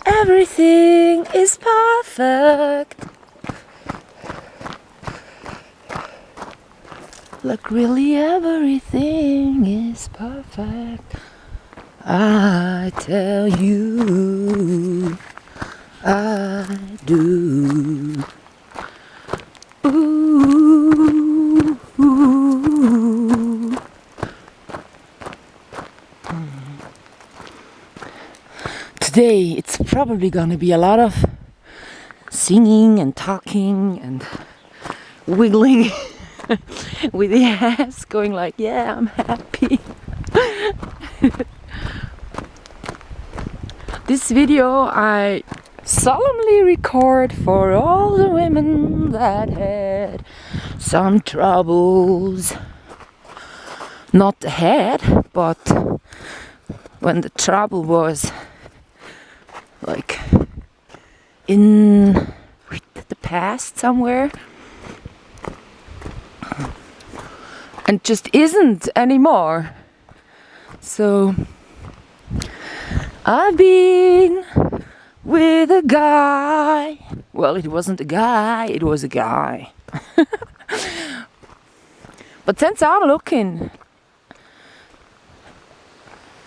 Everything is perfect. Like really everything is perfect. I tell you, I do. Ooh, ooh. Today it's probably gonna be a lot of singing and talking and wiggling with the ass, going like, yeah, I'm happy. This video I solemnly record for all the women that had some troubles. Not ahead, but when the trouble was like in the past somewhere and just isn't anymore. So I've been with a guy. Well, it wasn't a guy, it was a guy. But since I'm looking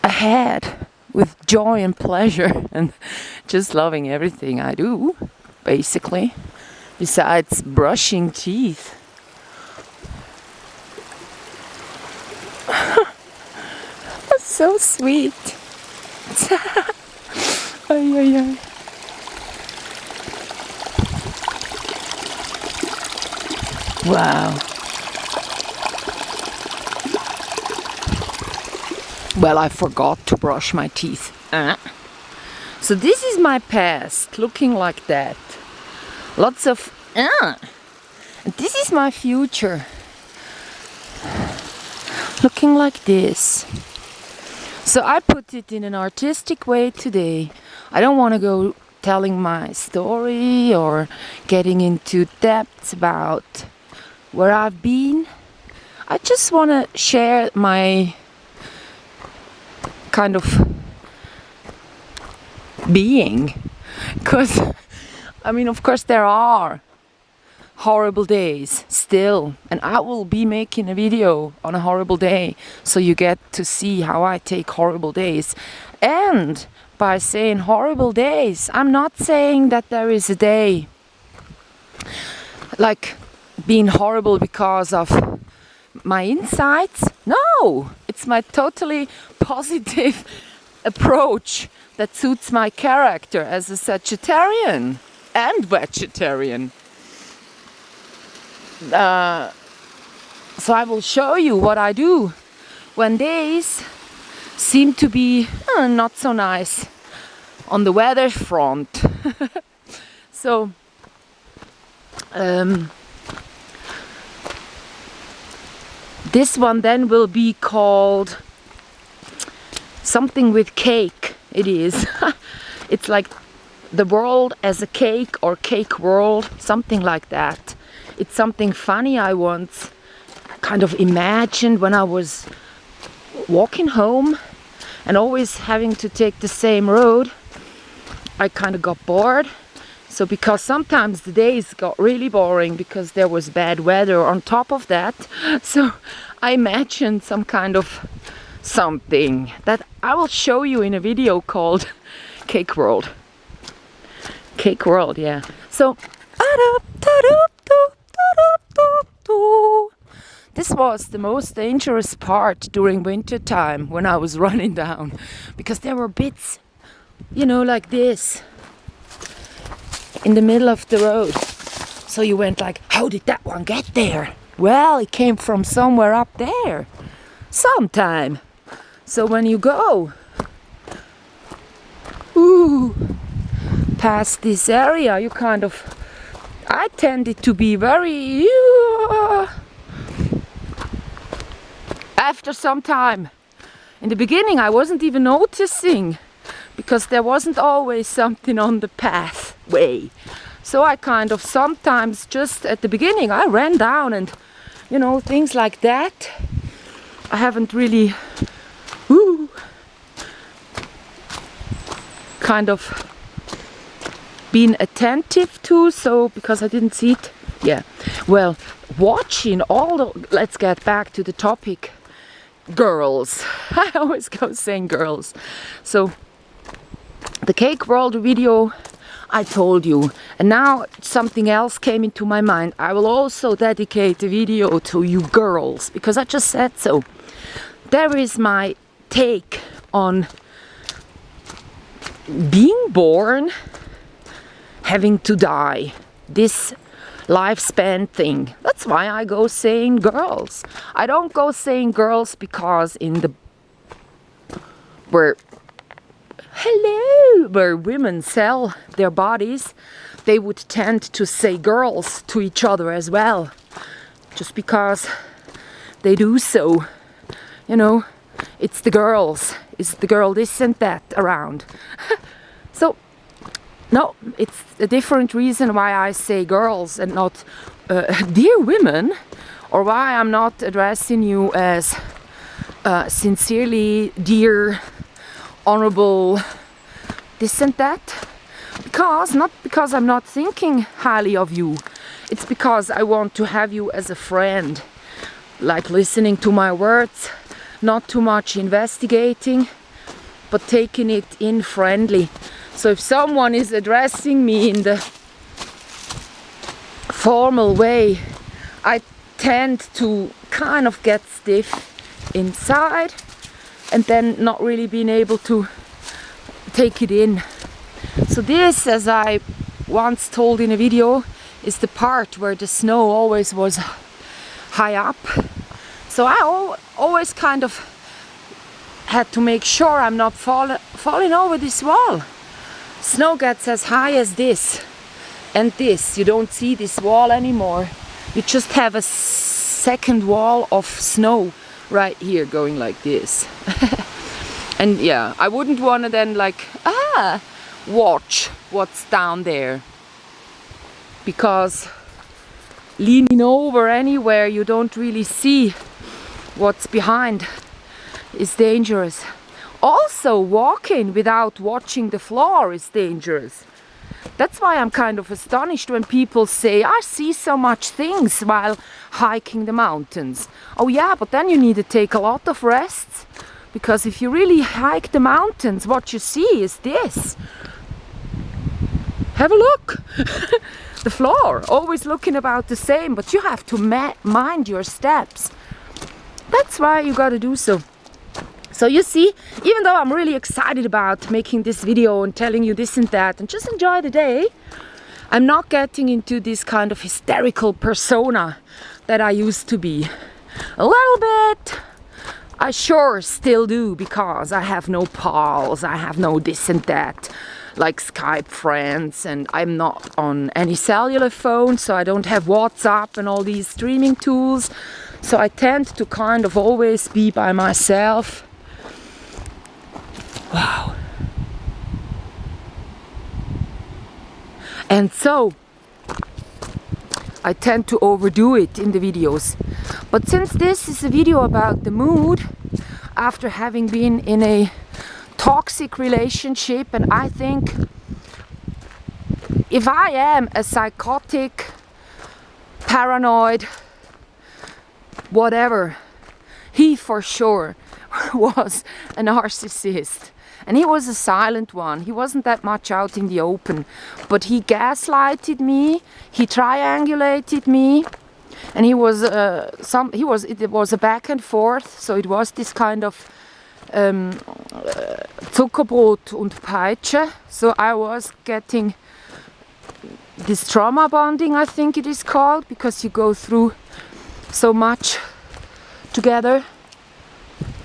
ahead with joy and pleasure and just loving everything I do, basically, besides brushing teeth. That's so sweet. Ay, ay, ay. Wow. Well, I forgot to brush my teeth. So this is my past, looking like that. Lots of and this is my future, looking like this. So I put it in an artistic way today. I don't want to go telling my story or getting into depths about where I've been. I just want to share my kind of being. Because, I mean, of course there are horrible days still, and I will be making a video on a horrible day so you get to see how I take horrible days. And by saying horrible days, I'm not saying that there is a day like being horrible because of my insights. No, it's my totally positive approach that suits my character as a Sagittarian and vegetarian. So I will show you what I do when days seem to be not so nice on the weather front. So this one then will be called something with cake. It is. It's like the world as a cake or cake world, something like that. It's something funny I once kind of imagined when I was walking home and always having to take the same road. I kind of got bored. So because sometimes the days got really boring because there was bad weather on top of that. So I imagined some kind of something that I will show you in a video called Cake World. Cake World, yeah. So this was the most dangerous part during winter time when I was running down, because there were bits, you know, like this in the middle of the road. So you went like, how did that one get there? Well, it came from somewhere up there sometime. So when you go past this area, you kind of, I tended to be very after some time. In the beginning I wasn't even noticing because there wasn't always something on the pathway. So I kind of sometimes just at the beginning I ran down and, you know, things like that. I haven't really kind of been attentive to, so because I didn't see it. Yeah, well, watching all the, let's get back to the topic, girls. I always go saying girls. So the Cake World video, I told you, and now something else came into my mind. I will also dedicate a video to you girls, because I just said so. There is my take on being born, having to die, this lifespan thing. That's why I go saying girls. I don't go saying girls because in the where women sell their bodies, they would tend to say girls to each other as well, just because they do so. You know, it's the girls, it's the girl this and that around. So no, it's a different reason why I say girls and not dear women, or why I'm not addressing you as sincerely dear, honorable, this and that. Not because I'm not thinking highly of you. It's because I want to have you as a friend, like listening to my words, not too much investigating, but taking it in friendly. So if someone is addressing me in the formal way, I tend to kind of get stiff inside and then not really being able to take it in. So this, as I once told in a video, is the part where the snow always was high up. So I always kind of had to make sure I'm not falling over this wall. Snow gets as high as this and this. You don't see this wall anymore. You just have a second wall of snow right here going like this. And yeah, I wouldn't want to then like, watch what's down there. Because leaning over anywhere you don't really see what's behind is dangerous. Also, walking without watching the floor is dangerous. That's why I'm kind of astonished when people say, I see so much things while hiking the mountains. Oh yeah, but then you need to take a lot of rests. Because if you really hike the mountains, what you see is this. Have a look. The floor, always looking about the same, but you have to mind your steps. That's why you gotta do so. So you see, even though I'm really excited about making this video and telling you this and that and just enjoy the day, I'm not getting into this kind of hysterical persona that I used to be. A little bit, I sure still do, because I have no pals, I have no this and that, like Skype friends, and I'm not on any cellular phone, so I don't have WhatsApp and all these streaming tools. So I tend to kind of always be by myself. Wow. And so I tend to overdo it in the videos. But since this is a video about the mood after having been in a toxic relationship, and I think if I am a psychotic, paranoid, whatever, he for sure was a narcissist. And he was a silent one. He wasn't that much out in the open, but he gaslighted me, he triangulated me, and it was a back and forth. So it was this kind of Zuckerbrot und Peitsche. So I was getting this trauma bonding, I think it is called, because you go through so much together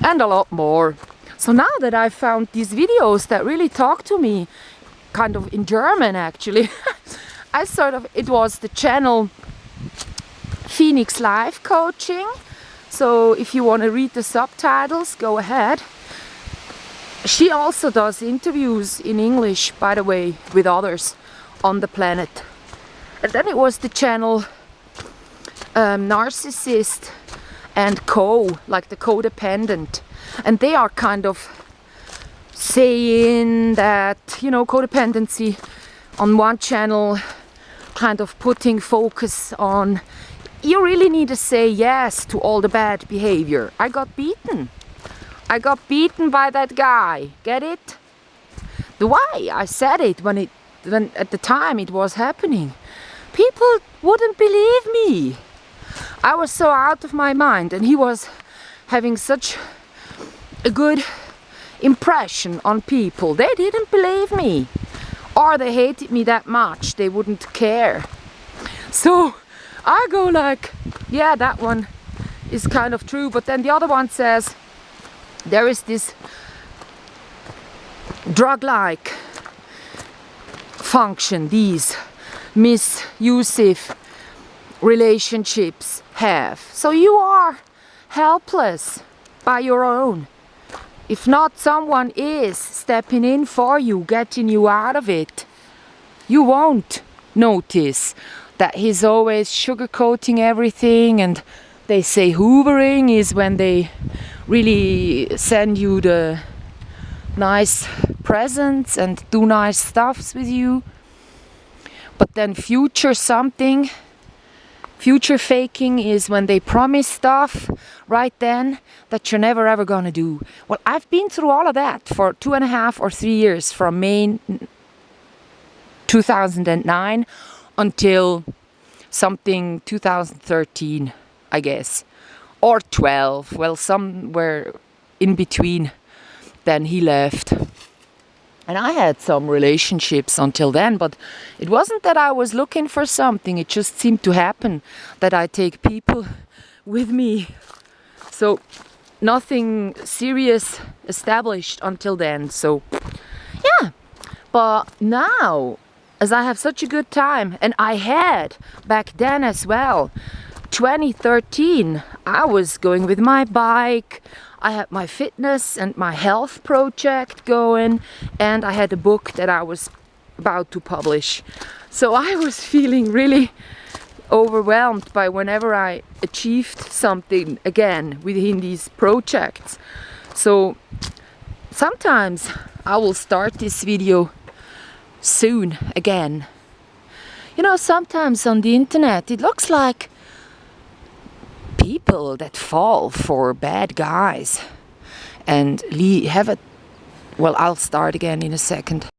and a lot more. So now that I found these videos that really talk to me, kind of in German actually, it was the channel Phoenix Life Coaching. So if you want to read the subtitles, go ahead. She also does interviews in English, by the way, with others on the planet. And then it was the channel Narcissist and Co, like the codependent. And they are kind of saying that, you know, codependency on one channel, kind of putting focus on, you really need to say yes to all the bad behavior. I got beaten. I got beaten by that guy. Get it? The way I said it when at the time it was happening, people wouldn't believe me. I was so out of my mind, and he was having such a good impression on people. They didn't believe me, or they hated me that much they wouldn't care. So I go like, yeah, that one is kind of true. But then the other one says there is this drug-like function these misusive relationships have. So you are helpless by your own. If not, someone is stepping in for you, getting you out of it. You won't notice that he's always sugarcoating everything, and they say hoovering is when they really send you the nice presents and do nice stuffs with you. But then future faking is when they promise stuff right then that you're never ever gonna do. Well, I've been through all of that for 2.5 or 3 years, from May 2009 until something 2013, I guess, or 12. Well, somewhere in between. Then he left. And I had some relationships until then, but it wasn't that I was looking for something. It just seemed to happen that I take people with me. So nothing serious established until then. So yeah, but now, as I have such a good time, and I had back then as well, 2013, I was going with my bike, I had my fitness and my health project going, and I had a book that I was about to publish. So I was feeling really overwhelmed by whenever I achieved something again within these projects. So sometimes I will start this video soon again. You know, sometimes on the internet it looks like people that fall for bad guys and have a... Well, I'll start again in a second.